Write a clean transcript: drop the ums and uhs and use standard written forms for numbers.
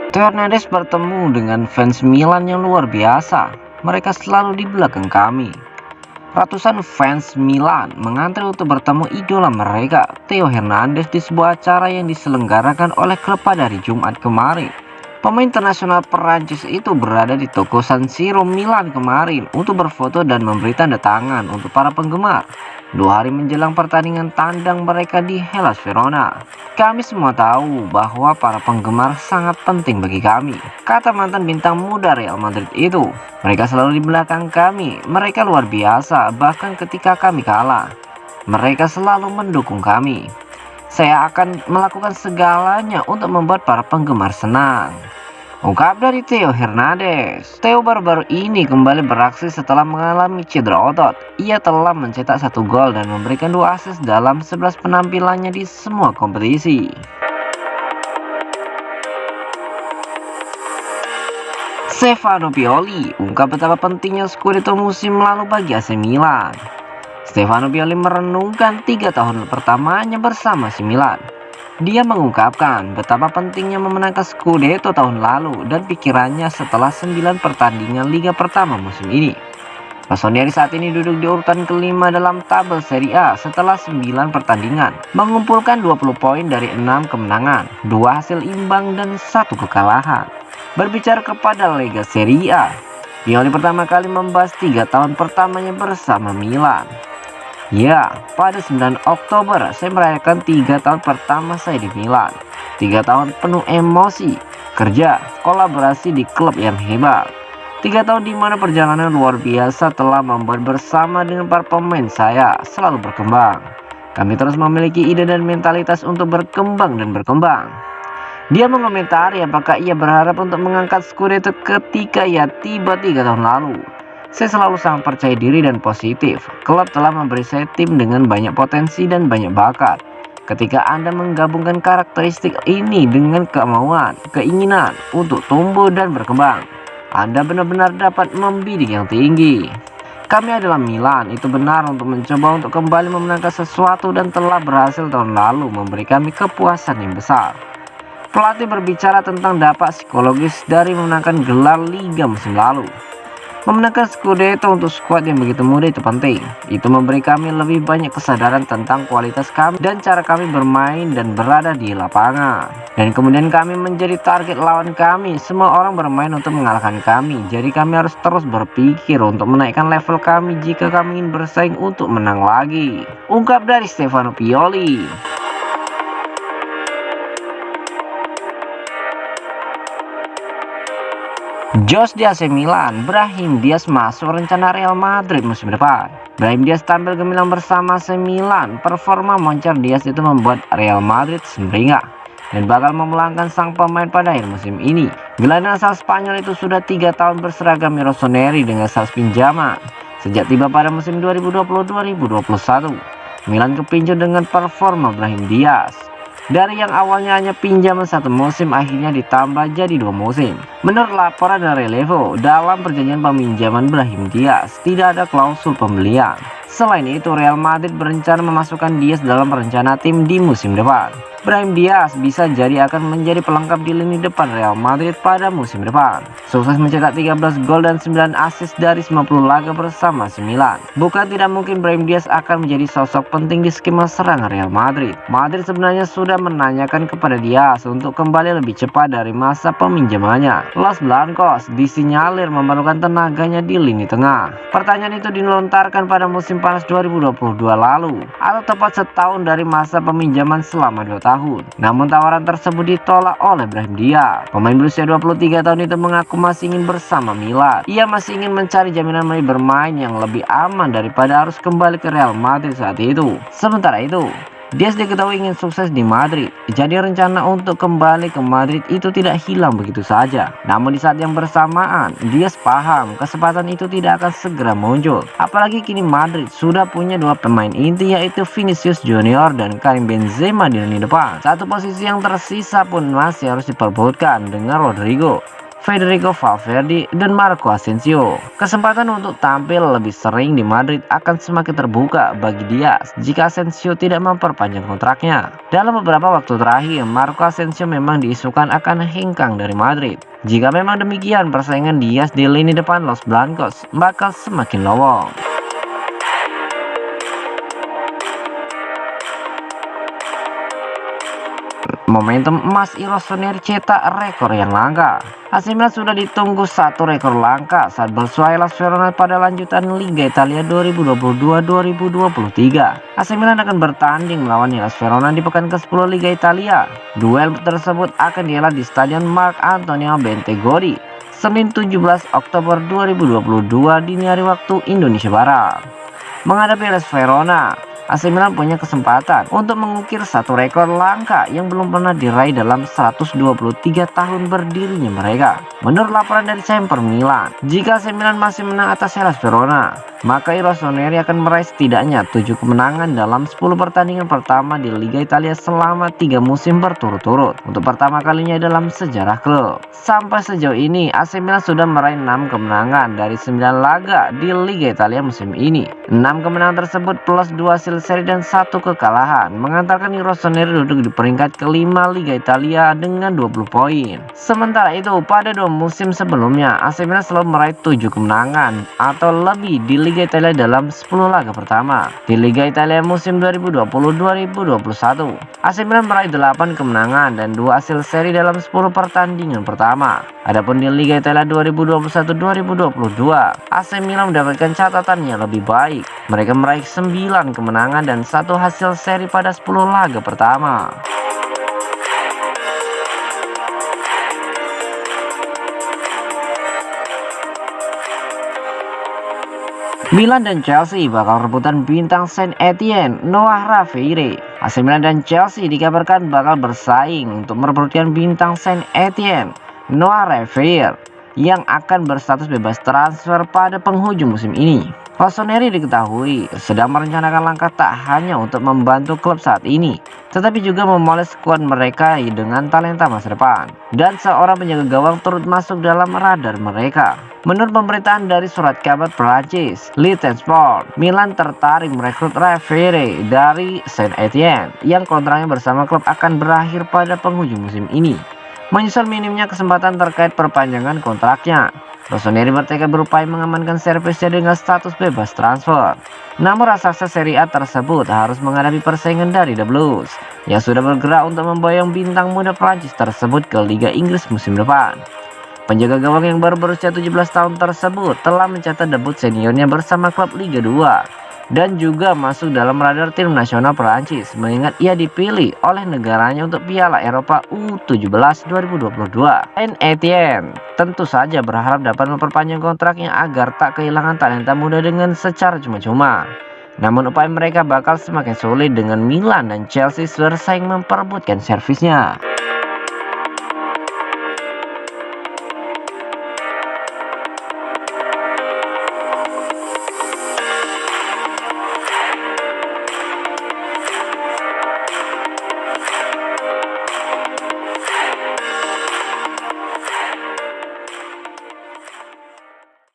Theo Hernandez bertemu dengan fans Milan yang luar biasa. Mereka selalu di belakang kami. Ratusan fans Milan mengantri untuk bertemu idola mereka, Theo Hernandez, di sebuah acara yang diselenggarakan oleh klub pada hari Jumat kemarin. Pemain internasional Perancis itu berada di toko San Siro Milan kemarin untuk berfoto dan memberi tanda tangan untuk para penggemar. 2 hari menjelang pertandingan tandang mereka di Hellas Verona. Kami semua tahu bahwa para penggemar sangat penting bagi kami, kata mantan bintang muda Real Madrid itu. Mereka selalu di belakang kami, mereka luar biasa, bahkan ketika kami kalah. Mereka selalu mendukung kami. Saya akan melakukan segalanya untuk membuat para penggemar senang, ungkap dari Theo Hernandez. Theo baru-baru ini kembali beraksi setelah mengalami cedera otot. Ia telah mencetak 1 gol dan memberikan 2 assist dalam 11 penampilannya di semua kompetisi. Stefano Pioli ungkap betapa pentingnya Scudetto musim lalu bagi AC Milan. Stefano Pioli merenungkan 3 tahun pertamanya bersama AC Milan. Dia mengungkapkan betapa pentingnya memenangkan Scudetto tahun lalu dan pikirannya setelah 9 pertandingan Liga pertama musim ini. Rossoneri saat ini duduk di urutan kelima dalam tabel Serie A setelah 9 pertandingan, mengumpulkan 20 poin dari 6 kemenangan, 2 hasil imbang dan 1 kekalahan. Berbicara kepada Lega Serie A, Pioli pertama kali membahas 3 tahun pertamanya bersama Milan. Ya, pada 9 Oktober saya merayakan 3 tahun pertama saya di Milan. 3 tahun penuh emosi, kerja, kolaborasi di klub yang hebat. 3 tahun di mana perjalanan luar biasa telah membuat bersama dengan para pemain saya selalu berkembang. Kami terus memiliki ide dan mentalitas untuk berkembang dan berkembang. Dia mengomentari apakah ia berharap untuk mengangkat Scudetto ketika ia tiba 3 tahun lalu. Saya selalu sangat percaya diri dan positif. Klub telah memberi saya tim dengan banyak potensi dan banyak bakat. Ketika Anda menggabungkan karakteristik ini dengan kemauan, keinginan untuk tumbuh dan berkembang, Anda benar-benar dapat membidik yang tinggi. Kami adalah Milan, itu benar untuk mencoba untuk kembali memenangkan sesuatu dan telah berhasil tahun lalu memberi kami kepuasan yang besar. Pelatih berbicara tentang dampak psikologis dari memenangkan gelar Liga musim lalu. Memenangkan Scudetto untuk skuad yang begitu muda itu penting. Itu memberi kami lebih banyak kesadaran tentang kualitas kami dan cara kami bermain dan berada di lapangan. Dan kemudian kami menjadi target lawan kami. Semua orang bermain untuk mengalahkan kami. Jadi kami harus terus berpikir untuk menaikkan level kami jika kami ingin bersaing untuk menang lagi, ungkap dari Stefano Pioli. Jos di AC Milan, Brahim Diaz masuk rencana Real Madrid musim depan. Brahim Diaz tampil gemilang bersama AC Milan. Performa moncer Diaz itu membuat Real Madrid sumringah dan bakal memulangkan sang pemain pada akhir musim ini. Gelandang asal Spanyol itu sudah 3 tahun berseragam Rossoneri dengan status pinjaman. Sejak tiba pada musim 2020-2021, Milan kepincut dengan performa Brahim Diaz. Dari yang awalnya hanya pinjaman 1 musim, akhirnya ditambah jadi 2 musim. Menurut laporan dari Relevo, dalam perjanjian peminjaman Brahim Diaz tidak ada klausul pembelian. Selain itu, Real Madrid berencana memasukkan Diaz dalam rencana tim di musim depan. Brahim Diaz bisa jadi akan menjadi pelengkap di lini depan Real Madrid pada musim depan. Sukses mencetak 13 gol dan 9 assist dari 90 laga bersama AC Milan. Bukan tidak mungkin Brahim Diaz akan menjadi sosok penting di skema serangan Real Madrid. Madrid sebenarnya sudah menanyakan kepada Diaz untuk kembali lebih cepat dari masa peminjamannya. Los Blancos disinyalir memerlukan tenaganya di lini tengah. Pertanyaan itu dilontarkan pada musim panas 2022 lalu, atau tepat setahun dari masa peminjaman selama 2 tahun. Namun tawaran tersebut ditolak oleh Brahim Diaz. Pemain berusia 23 tahun itu mengaku masih ingin bersama Milan. Ia masih ingin mencari jaminan bermain yang lebih aman daripada harus kembali ke Real Madrid saat itu. Sementara itu, Diaz diketahui ingin sukses di Madrid, jadi rencana untuk kembali ke Madrid itu tidak hilang begitu saja. Namun di saat yang bersamaan, Diaz paham kesempatan itu tidak akan segera muncul. Apalagi kini Madrid sudah punya dua pemain inti, yaitu Vinicius Junior dan Karim Benzema di lini depan. Satu posisi yang tersisa pun masih harus diperebutkan dengan Rodrigo, Federico Valverde, dan Marco Asensio. Kesempatan untuk tampil lebih sering di Madrid akan semakin terbuka bagi Diaz jika Asensio tidak memperpanjang kontraknya. Dalam beberapa waktu terakhir, Marco Asensio memang diisukan akan hengkang dari Madrid. Jika memang demikian, persaingan Diaz di lini depan Los Blancos bakal semakin lowong. Momentum emas Rossoneri cetak rekor yang langka. AC Milan sudah ditunggu satu rekor langka saat bersuai Las Verona pada lanjutan Liga Italia 2022-2023. AC Milan akan bertanding melawan Las Verona di pekan ke-10 Liga Italia. Duel tersebut akan dihelat di Stadion Marc Antonio Bentegodi, Senin 17 Oktober 2022 dini hari waktu Indonesia Barat. Menghadapi Las Verona, AC Milan punya kesempatan untuk mengukir satu rekor langka yang belum pernah diraih dalam 123 tahun berdirinya mereka. Menurut laporan dari Semper Milan, jika AC Milan masih menang atas Hellas Verona, maka Rossoneri akan meraih setidaknya 7 kemenangan dalam 10 pertandingan pertama di Liga Italia selama 3 musim berturut-turut, untuk pertama kalinya dalam sejarah klub. Sampai sejauh ini, AC Milan sudah meraih 6 kemenangan dari 9 laga di Liga Italia musim ini. 6 kemenangan tersebut plus 2 hasil seri dan 1 kekalahan mengantarkan Rossoneri duduk di peringkat kelima Liga Italia dengan 20 poin. Sementara itu, pada 2 musim sebelumnya, AC Milan selalu meraih 7 kemenangan atau lebih di Liga Italia dalam 10 laga pertama. Di Liga Italia musim 2020-2021, AC Milan meraih 8 kemenangan dan 2 hasil seri dalam 10 pertandingan pertama. Adapun di Liga Italia 2021-2022, AC Milan mendapatkan catatan yang lebih baik. Mereka meraih 9 kemenangan dan 1 hasil seri pada 10 laga pertama. Milan dan Chelsea bakal rebutan bintang Saint Etienne, Noah Ravire. AC Milan dan Chelsea dikabarkan bakal bersaing untuk merebutkan bintang Saint Etienne, Noah Ravire, yang akan berstatus bebas transfer pada penghujung musim ini. Rossoneri diketahui sedang merencanakan langkah tak hanya untuk membantu klub saat ini, tetapi juga memoles skuad mereka dengan talenta masa depan. Dan seorang penjaga gawang turut masuk dalam radar mereka. Menurut pemberitaan dari surat kabar Prancis, Le Temps Sport, Milan tertarik merekrut Ravire dari Saint Etienne yang kontraknya bersama klub akan berakhir pada penghujung musim ini. Menyusul minimnya kesempatan terkait perpanjangan kontraknya, Rossoneri bertekad berupaya mengamankan servisnya dengan status bebas transfer. Namun raksasa Serie A tersebut harus menghadapi persaingan dari The Blues yang sudah bergerak untuk memboyong bintang muda Prancis tersebut ke Liga Inggris musim depan. Penjaga gawang yang baru berusia 17 tahun tersebut telah mencatat debut seniornya bersama klub Liga 2 dan juga masuk dalam radar tim nasional Prancis, mengingat ia dipilih oleh negaranya untuk Piala Eropa U17 2022. Saint Etienne tentu saja berharap dapat memperpanjang kontraknya agar tak kehilangan talenta muda dengan secara cuma-cuma. Namun upaya mereka bakal semakin sulit dengan Milan dan Chelsea bersaing memperebutkan servisnya.